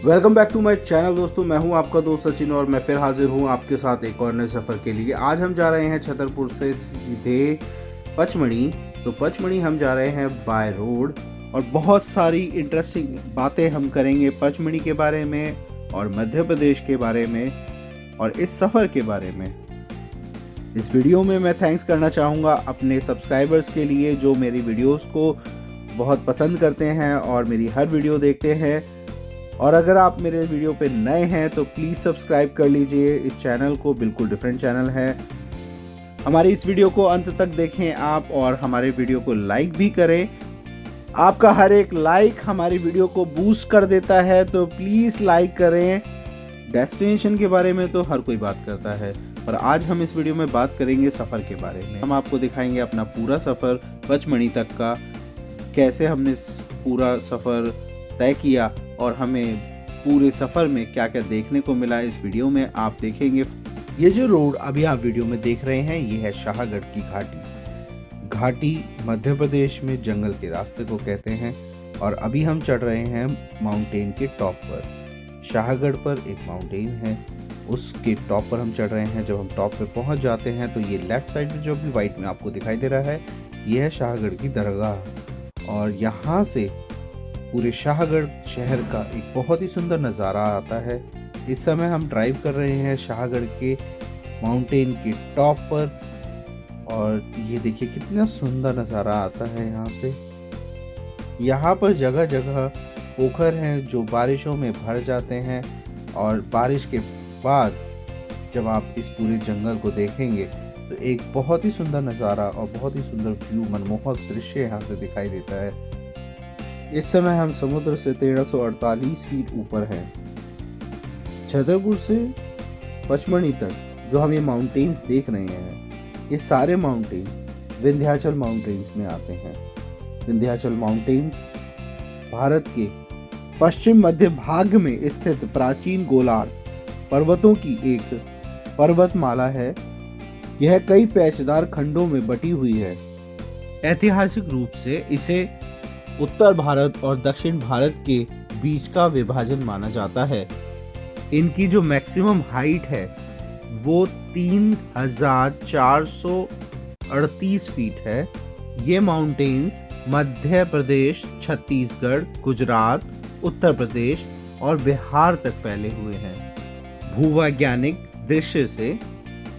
Welcome back to my channel दोस्तों, मैं हूं आपका दोस्त सचिन और मैं फिर हाजिर हूं आपके साथ एक और नए सफ़र के लिए। आज हम जा रहे हैं छतरपुर से सीधे पचमढ़ी। तो पचमढ़ी हम जा रहे हैं बाय रोड और बहुत सारी इंटरेस्टिंग बातें हम करेंगे पचमढ़ी के बारे में और मध्य प्रदेश के बारे में और इस सफ़र के बारे में। इस वीडियो में मैं थैंक्स करना चाहूँगा अपने सब्सक्राइबर्स के लिए जो मेरी वीडियोस को बहुत पसंद करते हैं और मेरी हर वीडियो देखते हैं। और अगर आप मेरे वीडियो पे नए हैं तो प्लीज़ सब्सक्राइब कर लीजिए इस चैनल को, बिल्कुल डिफरेंट चैनल है। हमारी इस वीडियो को अंत तक देखें आप और हमारे वीडियो को लाइक भी करें। आपका हर एक लाइक हमारी वीडियो को बूस्ट कर देता है, तो प्लीज़ लाइक करें। डेस्टिनेशन के बारे में तो हर कोई बात करता है, पर आज हम इस वीडियो में बात करेंगे सफ़र के बारे में। हम आपको दिखाएंगे अपना पूरा सफ़र पचमढ़ी तक का, कैसे हमने पूरा सफ़र तय किया और हमें पूरे सफ़र में क्या क्या देखने को मिला इस वीडियो में आप देखेंगे। ये जो रोड अभी आप वीडियो में देख रहे हैं ये है शाहगढ़ की घाटी। घाटी मध्य प्रदेश में जंगल के रास्ते को कहते हैं और अभी हम चढ़ रहे हैं माउंटेन के टॉप पर। शाहगढ़ पर एक माउंटेन है, उसके टॉप पर हम चढ़ रहे हैं। जब हम टॉप पे पहुंच जाते हैं तो ये लेफ्ट साइड में जो भी वाइट में आपको दिखाई दे रहा है ये है शाहगढ़ की दरगाह और यहाँ से पूरे शाहगढ़ शहर का एक बहुत ही सुंदर नज़ारा आता है। इस समय हम ड्राइव कर रहे हैं शाहगढ़ के माउंटेन के टॉप पर और ये देखिए कितना सुंदर नज़ारा आता है यहाँ से। यहाँ पर जगह जगह पोखर हैं जो बारिशों में भर जाते हैं और बारिश के बाद जब आप इस पूरे जंगल को देखेंगे तो एक बहुत ही सुंदर नज़ारा और बहुत ही सुंदर व्यू, मनमोहक दृश्य यहाँ से दिखाई देता है। इस समय हम समुद्र से 1348 फीट ऊपर हैं। छतरपुर से पचमढ़ी तक जो हम ये माउंटेन्स देख रहे हैं ये सारे माउंटेन्स विंध्याचल माउंटेन्स में आते हैं। विंध्याचल माउंटेन्स भारत के पश्चिम मध्य भाग में स्थित प्राचीन गोलार्ध पर्वतों की एक पर्वतमाला है। यह कई पेचदार खंडों में बटी हुई है। ऐतिहासिक रूप से इसे उत्तर भारत और दक्षिण भारत के बीच का विभाजन माना जाता है। इनकी जो मैक्सिमम हाइट है वो 3438 फीट है। ये माउंटेन्स मध्य प्रदेश, छत्तीसगढ़, गुजरात, उत्तर प्रदेश और बिहार तक फैले हुए हैं। भूवैज्ञानिक दृष्टि से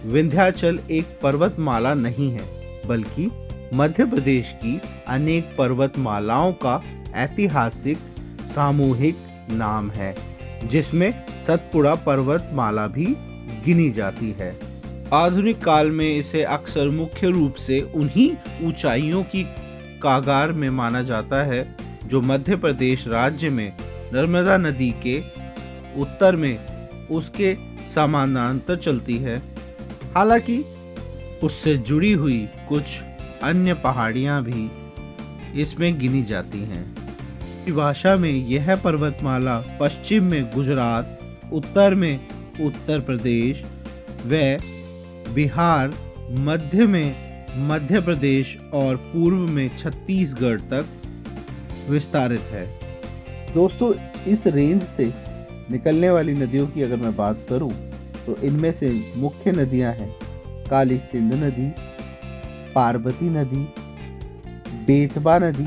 विंध्याचल एक पर्वतमाला नहीं है बल्कि मध्य प्रदेश की अनेक पर्वतमालाओं का ऐतिहासिक सामूहिक नाम है, जिसमें सतपुड़ा पर्वतमाला भी गिनी जाती है। आधुनिक काल में इसे अक्सर मुख्य रूप से उन्हीं ऊंचाइयों की कागार में माना जाता है जो मध्य प्रदेश राज्य में नर्मदा नदी के उत्तर में उसके समानांतर चलती है। हालांकि उससे जुड़ी हुई कुछ अन्य पहाड़ियां भी इसमें गिनी जाती हैं। भाषा में यह पर्वतमाला पश्चिम में गुजरात, उत्तर में उत्तर प्रदेश व बिहार, मध्य में मध्य प्रदेश और पूर्व में छत्तीसगढ़ तक विस्तारित है। दोस्तों, इस रेंज से निकलने वाली नदियों की अगर मैं बात करूं तो इनमें से मुख्य नदियां हैं काली सिंध नदी, पार्वती नदी, बेतवा नदी,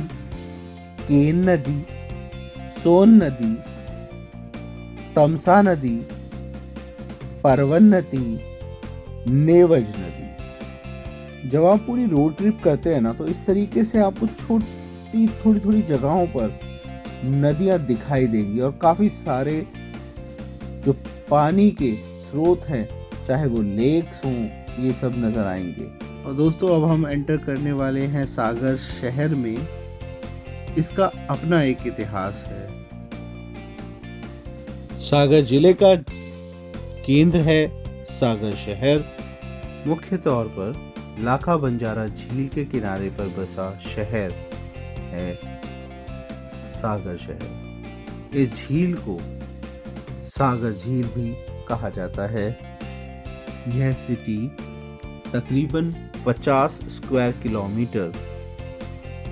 केन नदी, सोन नदी, तमसा नदी, परवन नदी, नेवज नदी। जब आप पूरी रोड ट्रिप करते हैं ना तो इस तरीके से आपको छोटी थोड़ी थोड़ी जगहों पर नदियां दिखाई देंगी और काफ़ी सारे जो पानी के स्रोत हैं, चाहे वो लेक्स हों, ये सब नज़र आएंगे। और दोस्तों, अब हम एंटर करने वाले हैं सागर शहर में। इसका अपना एक इतिहास है। सागर जिले का केंद्र है सागर शहर। मुख्य तौर पर लाखा बंजारा झील के किनारे पर बसा शहर है सागर शहर। इस झील को सागर झील भी कहा जाता है। यह सिटी तकरीबन 50 स्क्वायर किलोमीटर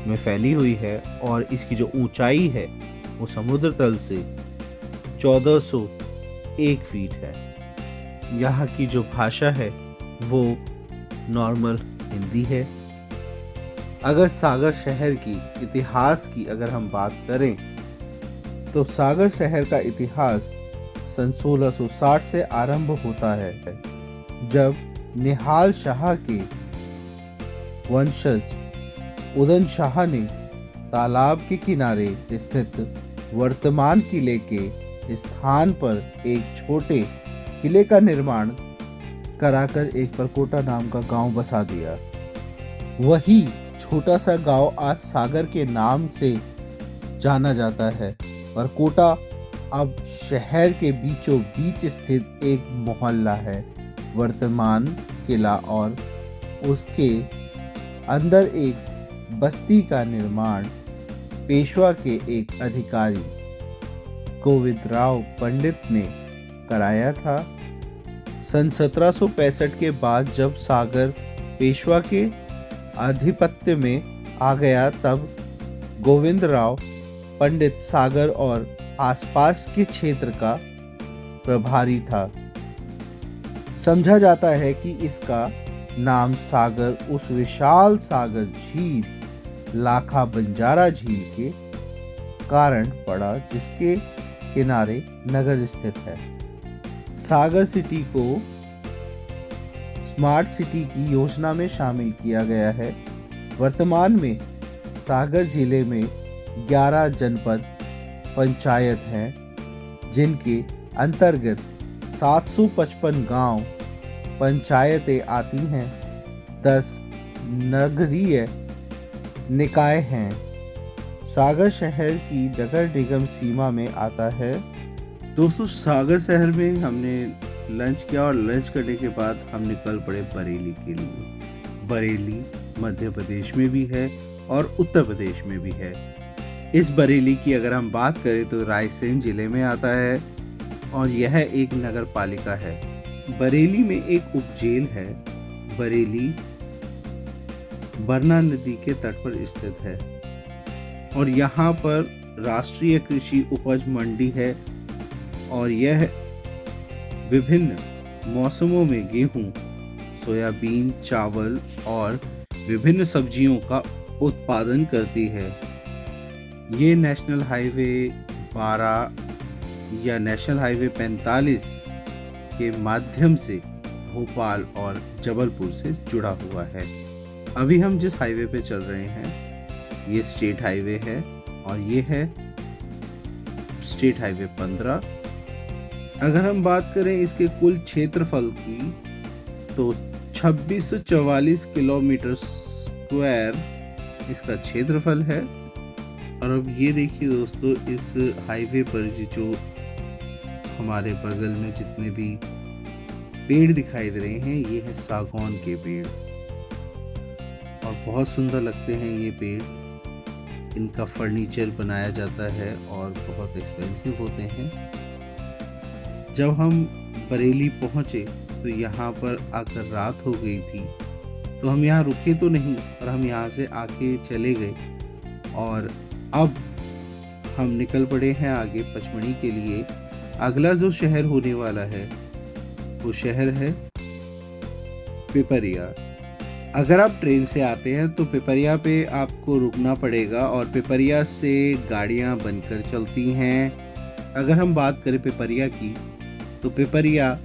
में फैली हुई है और इसकी जो ऊंचाई है वो समुद्र तल से 1401 फीट है। यहाँ की जो भाषा है वो नॉर्मल हिंदी है। अगर सागर शहर की इतिहास की अगर हम बात करें तो सागर शहर का इतिहास सन 1660 से आरंभ होता है, जब निहाल शाह के वंशज उदन शाह ने तालाब के किनारे स्थित वर्तमान किले के स्थान पर एक छोटे किले का निर्माण कराकर एक परकोटा नाम का गांव बसा दिया। वही छोटा सा गांव आज सागर के नाम से जाना जाता है। परकोटा अब शहर के बीचों बीच स्थित एक मोहल्ला है। वर्तमान किला और उसके अंदर एक बस्ती का निर्माण पेशवा के एक अधिकारी गोविंदराव पंडित ने कराया था। सन 1765 के बाद जब सागर पेशवा के आधिपत्य में आ गया, तब गोविंदराव पंडित सागर और आसपास के क्षेत्र का प्रभारी था। समझा जाता है कि इसका नाम सागर उस विशाल सागर झील लाखा बंजारा झील के कारण पड़ा जिसके किनारे नगर स्थित है। सागर सिटी को स्मार्ट सिटी की योजना में शामिल किया गया है। वर्तमान में सागर जिले में 11 जनपद पंचायत हैं, जिनके अंतर्गत 755 गांव पंचायतें आती हैं। 10 नगरीय निकाय हैं। सागर शहर की नगर निगम सीमा में आता है। दोस्तों, सागर शहर में हमने लंच किया और लंच करने के बाद हम निकल पड़े बरेली के लिए। बरेली मध्य प्रदेश में भी है और उत्तर प्रदेश में भी है। इस बरेली की अगर हम बात करें तो रायसेन जिले में आता है और यह एक नगर पालिका है। बरेली में एक उपजेल है। बरेली बरना नदी के तट पर स्थित है और यहाँ पर राष्ट्रीय कृषि उपज मंडी है और यह विभिन्न मौसमों में गेहूं, सोयाबीन, चावल और विभिन्न सब्जियों का उत्पादन करती है। ये नेशनल हाईवे 12 या नेशनल हाईवे 45 के माध्यम से भोपाल और जबलपुर से जुड़ा हुआ है। अभी हम जिस हाईवे पे चल रहे हैं ये स्टेट हाईवे है और ये है स्टेट हाईवे 15। अगर हम बात करें इसके कुल क्षेत्रफल की तो 2644 किलोमीटर स्क्वायर इसका क्षेत्रफल है। और अब ये देखिए दोस्तों, इस हाईवे पर जो हमारे बगल में जितने भी पेड़ दिखाई दे रहे हैं ये है सागौन के पेड़ और बहुत सुंदर लगते हैं ये पेड़। इनका फर्नीचर बनाया जाता है और बहुत एक्सपेंसिव होते हैं। जब हम बरेली पहुंचे तो यहाँ पर आकर रात हो गई थी, तो हम यहाँ रुके तो नहीं और हम यहाँ से आके चले गए और अब हम निकल पड़े हैं आगे पचमढ़ी के लिए। अगला जो शहर होने वाला है वो शहर है पिपरिया। अगर आप ट्रेन से आते हैं तो पिपरिया पे आपको रुकना पड़ेगा और पिपरिया से गाड़ियां बनकर चलती हैं। अगर हम बात करें पिपरिया की तो पिपरिया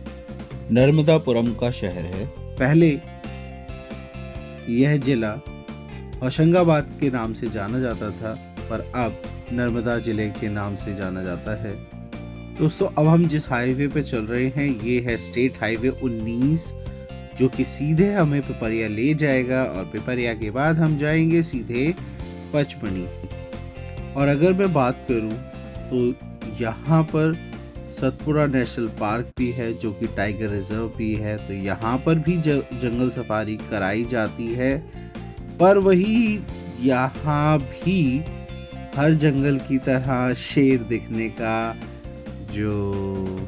नर्मदापुरम का शहर है। पहले यह जिला होशंगाबाद के नाम से जाना जाता था पर अब नर्मदा जिले के नाम से जाना जाता है। दोस्तों, अब हम जिस हाईवे पे चल रहे हैं ये है स्टेट हाईवे 19 जो कि सीधे हमें पिपरिया ले जाएगा और पिपरिया के बाद हम जाएंगे सीधे पचमढ़ी। और अगर मैं बात करूं तो यहाँ पर सतपुड़ा नेशनल पार्क भी है जो कि टाइगर रिजर्व भी है, तो यहाँ पर भी जंगल सफारी कराई जाती है। पर वही यहाँ भी हर जंगल की तरह शेर दिखने का जो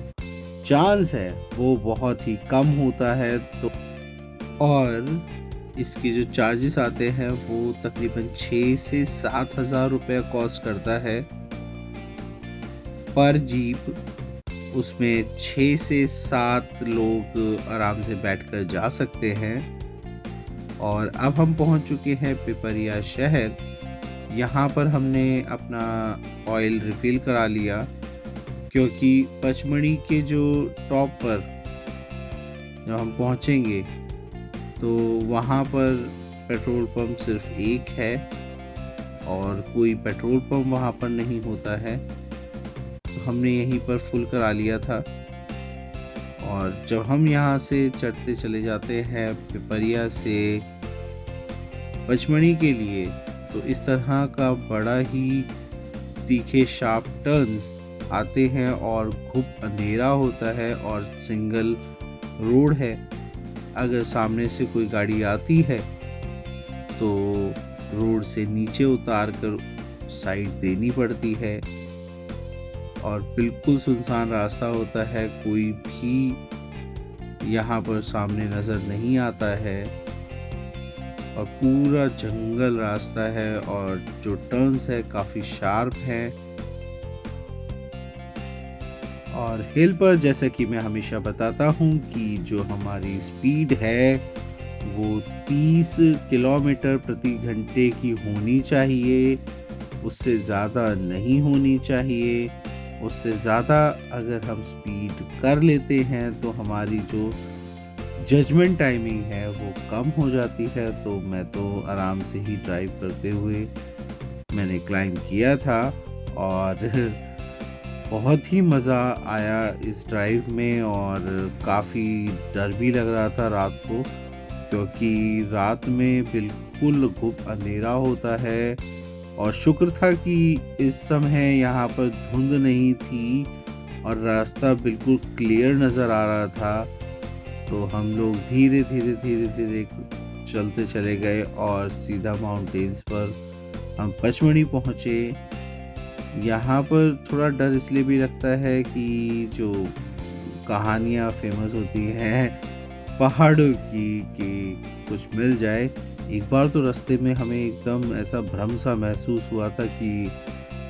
चांस है वो बहुत ही कम होता है। तो और इसके जो चार्जेस आते हैं वो तकरीबन 6 से 7 हज़ार रुपये कॉस्ट करता है पर जीप उसमें 6 से 7 लोग आराम से बैठकर जा सकते हैं। और अब हम पहुंच चुके हैं पिपरिया शहर। यहाँ पर हमने अपना ऑयल रिफ़िल करा लिया, क्योंकि पचमढ़ी के जो टॉप पर जब हम पहुँचेंगे तो वहाँ पर पेट्रोल पंप सिर्फ एक है और कोई पेट्रोल पंप वहाँ पर नहीं होता है। तो हमने यहीं पर फुल करा लिया था। और जब हम यहाँ से चढ़ते चले जाते हैं पिपरिया से पचमढ़ी के लिए, तो इस तरह का बड़ा ही तीखे शार्प टर्न्स आते हैं और खूब अंधेरा होता है और सिंगल रोड है। अगर सामने से कोई गाड़ी आती है तो रोड से नीचे उतार कर साइड देनी पड़ती है और बिल्कुल सुनसान रास्ता होता है। कोई भी यहाँ पर सामने नज़र नहीं आता है और पूरा जंगल रास्ता है और जो टर्न्स है काफ़ी शार्प हैं। और हिल पर जैसा कि मैं हमेशा बताता हूँ कि जो हमारी स्पीड है वो 30 किलोमीटर प्रति घंटे की होनी चाहिए, उससे ज़्यादा नहीं होनी चाहिए। उससे ज़्यादा अगर हम स्पीड कर लेते हैं तो हमारी जो जजमेंट टाइमिंग है वो कम हो जाती है। तो मैं तो आराम से ही ड्राइव करते हुए मैंने क्लाइंब किया था और बहुत ही मज़ा आया इस ड्राइव में। और काफ़ी डर भी लग रहा था रात को, क्योंकि रात में बिल्कुल खूब अंधेरा होता है। और शुक्र था कि इस समय यहाँ पर धुंध नहीं थी और रास्ता बिल्कुल क्लियर नज़र आ रहा था। तो हम लोग धीरे धीरे चलते चले गए और सीधा माउंटेन्स पर हम पचमढ़ी पहुँचे। यहाँ पर थोड़ा डर इसलिए भी लगता है कि जो कहानियाँ फेमस होती हैं पहाड़ों की कि कुछ मिल जाए। एक बार तो रास्ते में हमें एकदम ऐसा भ्रम सा महसूस हुआ था कि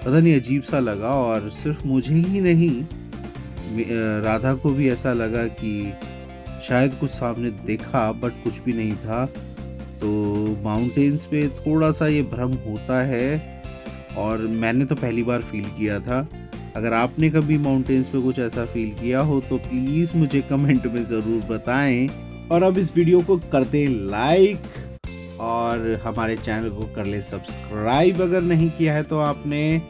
पता नहीं अजीब सा लगा, और सिर्फ मुझे ही नहीं राधा को भी ऐसा लगा कि शायद कुछ सामने देखा बट कुछ भी नहीं था। तो माउंटेन्स पे थोड़ा सा ये भ्रम होता है और मैंने तो पहली बार फील किया था। अगर आपने कभी माउंटेन्स पे कुछ ऐसा फील किया हो तो प्लीज़ मुझे कमेंट में ज़रूर बताएं। और अब इस वीडियो को कर दें लाइक और हमारे चैनल को कर ले सब्सक्राइब अगर नहीं किया है तो आपने।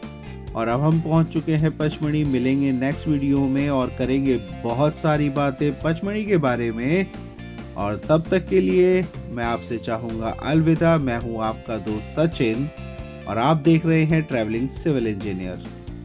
और अब हम पहुंच चुके हैं पचमढ़ी। मिलेंगे नेक्स्ट वीडियो में और करेंगे बहुत सारी बातें पचमढ़ी के बारे में। और तब तक के लिए मैं आपसे चाहूँगा अलविदा। मैं हूँ आपका दोस्त सचिन और आप देख रहे हैं ट्रैवलिंग सिविल इंजीनियर।